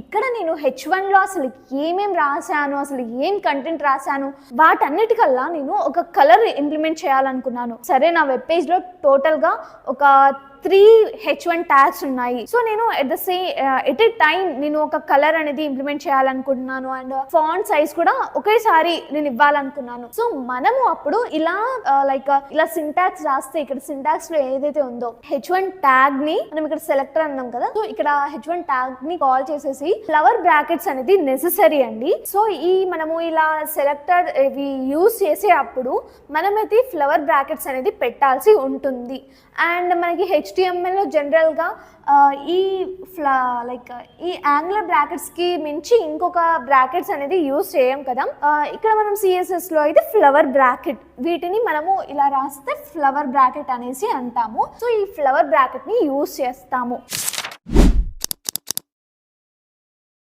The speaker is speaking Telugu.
ఇక్కడ నేను H1లో అసలు ఏమేం రాశాను, అసలు ఏం కంటెంట్ రాశాను, వాటన్నిటికల్లా నేను ఒక కలర్ ఇంప్లిమెంట్ చేయాలనుకున్నాను. సరే, నా వెబ్ పేజ్లో టోటల్గా ఒక 3 H1 ట్యాగ్స్ ఉన్నాయి. సో నేను ఎట్ ఏ టైం నేను ఒక కలర్ అనేది ఇంప్లిమెంట్ చేయాలనుకుంటున్నాను అండ్ ఫాంట్ సైజ్ కూడా ఒకేసారి నేను ఇవ్వాలనుకున్నాను. సో మనము అప్పుడు ఇలా ఇలా సింటాక్స్ రాస్తే, ఇక్కడ సింటాక్స్ లో ఏదైతే ఉందో H1 ట్యాగ్ ని మనం ఇక్కడ సెలెక్టర్ అన్నాం కదా, సో ఇక్కడ H1 ట్యాగ్ ని కాల్ చేసేసి ఫ్లవర్ బ్రాకెట్స్ అనేది నెసెసరీ అండి. సో మనము ఇలా సెలెక్టర్ ఇవి యూజ్ చేసే అప్పుడు మనమైతే ఫ్లవర్ బ్రాకెట్స్ అనేది పెట్టాల్సి ఉంటుంది. అండ్ మనకి HTML లో జనరల్గా ఈ యాంగులర్ బ్రాకెట్స్కి మించి ఇంకొక బ్రాకెట్స్ అనేది యూజ్ చేయం కదా. ఇక్కడ మనం CSSలో అయితే ఫ్లవర్ బ్రాకెట్, వీటిని మనము ఇలా రాస్తే ఫ్లవర్ బ్రాకెట్ అనేసి అంటాము. సో ఈ ఫ్లవర్ బ్రాకెట్ని యూజ్ చేస్తాము.